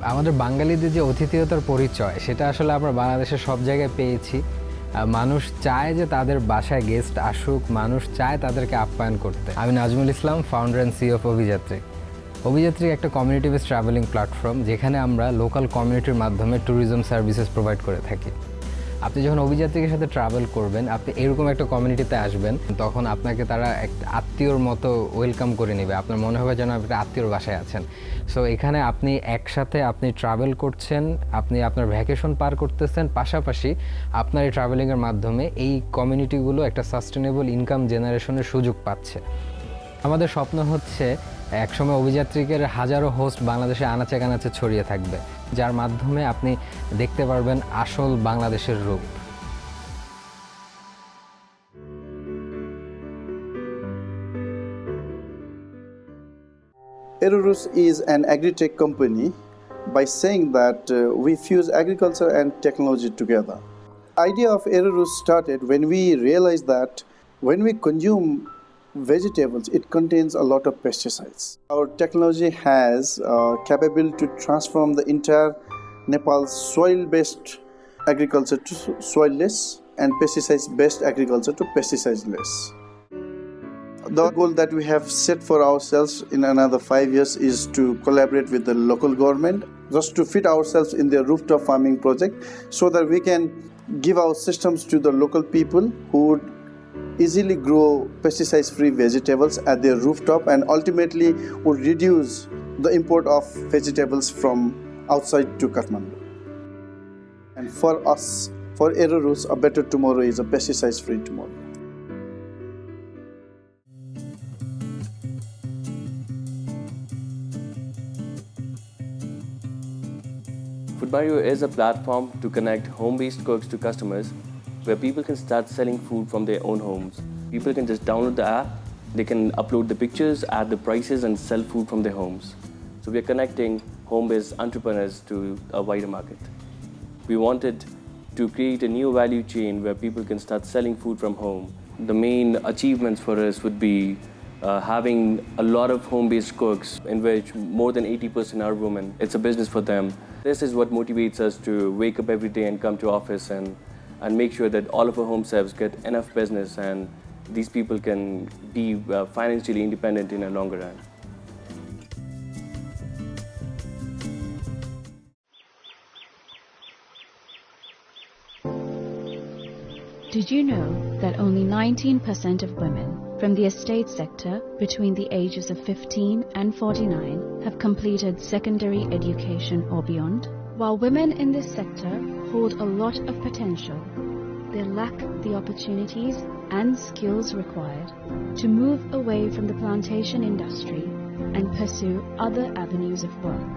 আমাদের বাঙালিদের যে অতিথিয়তার পরিচয় সেটা আসলে আমরা বাংলাদেশের সব জায়গায় পেয়েছি। মানুষ চায় যে তাদের বাসায় গেস্ট আসুক, মানুষ চায় তাদেরকে আপ্যায়ন করতে। আমি Nazmul Islam, founder and CEO of অভিযাত্রী। অভিযাত্রী একটা কমিউনিটি বেস ট্রাভেলিং প্ল্যাটফর্ম, যেখানে আমরা লোকাল কমিউনিটির মাধ্যমে ট্যুরিজম সার্ভিসেস প্রোভাইড করে থাকি। আপনি যখন অভিযাত্রীর সাথে ট্রাভেল করবেন, আপনি এরকম একটা কমিউনিটিতে আসবেন, তখন আপনাকে তারা একটা আত্মীয়র মতো ওয়েলকাম করে নেবে। আপনার মনে হবে যেন আপনি আত্মীয়র বাসায় আছেন। সো এখানে আপনি একসাথে আপনি ট্রাভেল করছেন, আপনি আপনার ভ্যাকেশন পার করতেছেন, পাশাপাশি আপনার এই ট্রাভেলিংয়ের মাধ্যমে এই কমিউনিটিগুলো একটা সাস্টেনেবল ইনকাম জেনারেশনের সুযোগ পাচ্ছে। আমাদের স্বপ্ন হচ্ছে একসময় অভিযাত্রীকের হাজারো হোস্ট বাংলাদেশে আনাচে কানাচে ছড়িয়ে থাকবে, যার মাধ্যমে আপনি দেখতে পারবেন আসল বাংলাদেশের রূপ। Erurus is an agri-tech company by saying that we fuse agriculture and technology together. Idea of Erurus started when we realized that when we consume vegetables, it contains a lot of pesticides. Our technology has capability to transform the entire Nepal's soil-based agriculture to soil-less and pesticides-based agriculture to pesticide-less. The goal that we have set for ourselves in another 5 years is to collaborate with the local government just to fit ourselves in their rooftop farming project, so that we can give our systems to the local people who would easily grow pesticide-free vegetables at their rooftop, and ultimately would reduce the import of vegetables from outside to Kathmandu. And for us, for Erurus, a better tomorrow is a pesticide-free tomorrow. Foodbarrio is a platform to connect home-based cooks to customers, where people can start selling food from their own homes. People can just download the app, they can upload the pictures, add the prices, and sell food from their homes. So we are connecting home-based entrepreneurs to a wider market. We wanted to create a new value chain where people can start selling food from home. The main achievements for us would be having a lot of home-based cooks, in which more than 80% are women. It's a business for them. This is what motivates us to wake up every day and come to office and make sure that all of our home serves get enough business, and these people can be financially independent in a longer run. Did you know that only 19% of women from the estate sector between the ages of 15 and 49 have completed secondary education or beyond? While women in this sector hold a lot of potential, they lack the opportunities and skills required to move away from the plantation industry and pursue other avenues of work.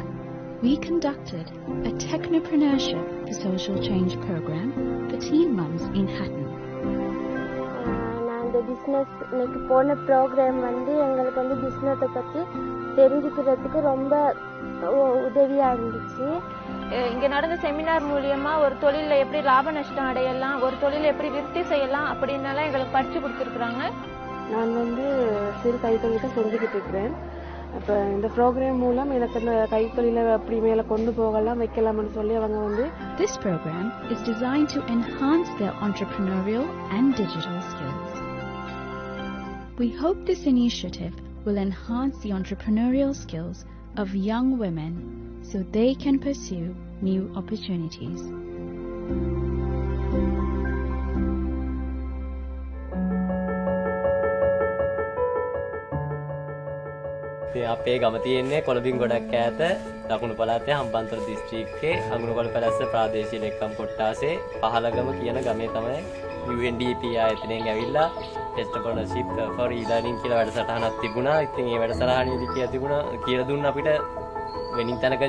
We conducted a technopreneurship for social change program for teen mums in Hatton. நான் இந்த business இன்னைக்கு போன program எங்களுக்கு பிஸ்னஸை பற்றி தெரிஞ்சுக்கிறதுக்கு ரொம்ப உதவியாக இருந்துச்சு. இங்கே நடந்த செமினார் மூலியமாக ஒரு தொழிலில் எப்படி லாப நஷ்டம் அடையலாம், ஒரு தொழிலை எப்படி விருத்தி செய்யலாம் அப்படின்னாலாம் எங்களுக்கு படித்து கொடுத்துருக்குறாங்க. நான் சிறு கைத்தொழில் தான் செஞ்சுக்கிட்டு இருக்கிறேன். அப்போ இந்த ப்ரோக்ராம் மூலம் எனக்கு அந்த கைத்தொழிலை அப்படி மேலே கொண்டு போகலாம் வைக்கலாம்னு சொல்லி அவங்க This program is designed to enhance their entrepreneurial and digital skills. We hope this initiative will enhance the entrepreneurial skills of young women so they can pursue new opportunities. අපේ ගම තියෙන්නේ කොළඹින් ගොඩක් ඈත දකුණු පළාතේ හම්බන්තොට දිස්ත්‍රික්කයේ අඟුණුගොඩ පැලැස්ස ප්‍රාදේශීය ලේකම් කොට්ටාසේ පහළගම කියන ගමේ තමයි UNDP ආයතනයෙන් ඇවිල්ලා entrepreneurship for e-learning කියලා වැඩසටහනක් තිබුණා. ඉතින් ඒ වැඩසටහනේදී කියලා දුන්න අපිට වෙනින් තැනක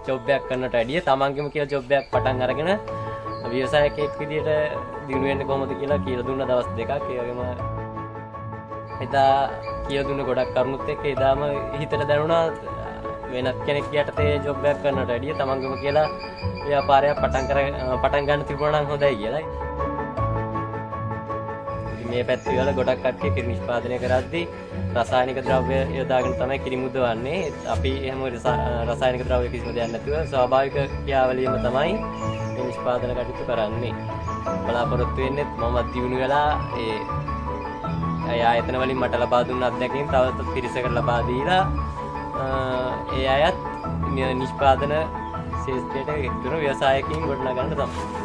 ජොබ් එකක් කරන්නට වැඩිය තමන්ගේම කියලා ජොබ් එකක් පටන් අරගෙන ව්‍යවසායකයෙක් විදියට දිනු වෙන්න කොහොමද කියලා දුන්න දවස් දෙකක්. ඒ වගේම එදා කියලා දුන්න ගොඩක් කරුණුත් එක්ක එදාම හිතට දැනුණා වෙනත් කෙනෙක් යටතේ ජොබ් එකක් කරන්නට වැඩිය තමන්ගේම කියලා ව්‍යාපාරයක් පටන් ගන්න තිබුණා නම් හොඳයි කියලා. මේ පැත්තිවල ගොඩක් කට්ටිය කිරි නිෂ්පාදනය කරද්දී රසායනික ද්‍රව්‍ය යොදාගෙන තමයි කිරි මුදවන්නේ. අපි එහෙම රසායනික ද්‍රව්‍ය කිසිම දෙයක් නැතුව ස්වාභාවික ක්‍රියාවලියම තමයි මේ නිෂ්පාදන කටයුතු කරන්නේ. බලාපොරොත්තු වෙන්නේ මම දියුණු වෙලා ඒ ආයතන වලින් මට ලබා දුන්න අත්දැකීම් තවත් පිරිසකට ලබා දීලා ඒ අයත් නිෂ්පාදන ශේෂ්ත්‍රයට එක්තුණු ව්‍යවසායකින් ගොඩනගන්න තමයි.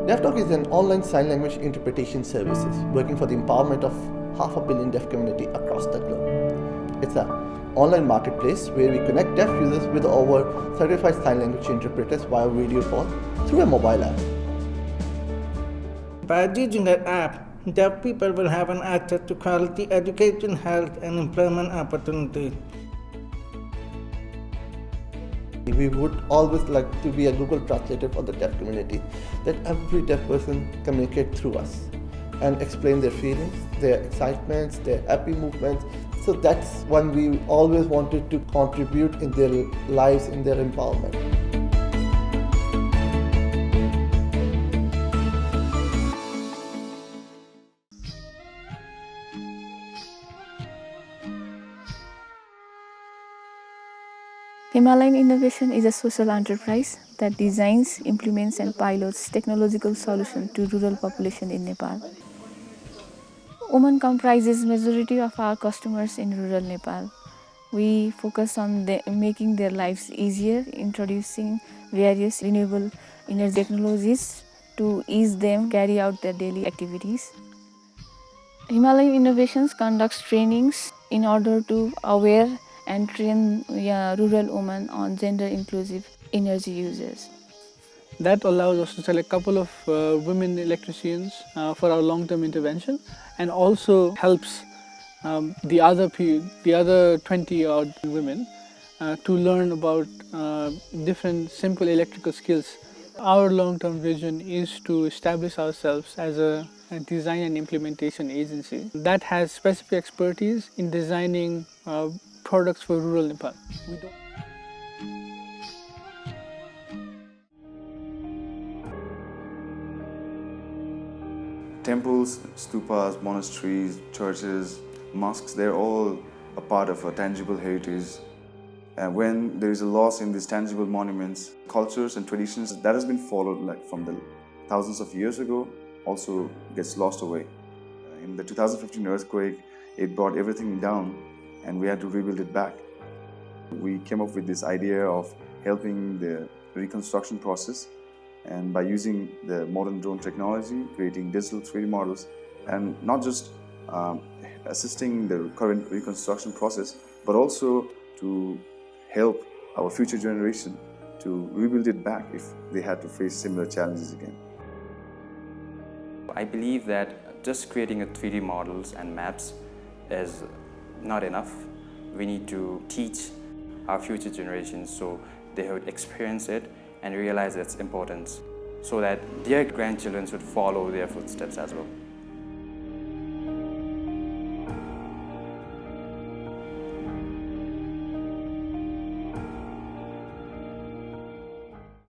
DeafTalk is an online sign language interpretation services working for the empowerment of 500 million deaf community across the globe. It's an online marketplace where we connect deaf users with over certified sign language interpreters via video call through a mobile app. By using that app, deaf people will have an access to quality education, health, and employment opportunities. We would always like to be a Google translator for the deaf community, that every deaf person communicate through us and explain their feelings, their excitements, their happy movements. So that's one we always wanted to contribute in their lives, in their empowerment. Himalayan Innovation is a social enterprise that designs, implements and pilots technological solutions to rural population in Nepal. Women comprises majority of our customers in rural Nepal. We focus on making their lives easier, introducing various renewable energy technologies to ease them carry out their daily activities. Himalayan Innovations conducts trainings in order to aware and train rural women on gender inclusive energy uses. That allows us to select a couple of women electricians for our long-term intervention, and also helps the other 20 odd women to learn about different simple electrical skills. Our long-term vision is to establish ourselves as a design and implementation agency that has specific expertise in designing products for rural Nepal. Temples, stupas, monasteries, churches, mosques, they're all a part of a tangible heritage. And when there is a loss in these tangible monuments, cultures and traditions that has been followed like from the thousands of years ago also gets lost away. In the 2015 earthquake, it brought everything down and we had to rebuild it back. We came up with this idea of helping the reconstruction process, and by using the modern drone technology, creating digital 3D models, and not just assisting the current reconstruction process, but also to help our future generation to rebuild it back if they had to face similar challenges again. I believe that just creating a 3D models and maps is not enough. We need to teach our future generations so they would experience it and realize its importance, so that their grandchildren should follow their footsteps as well.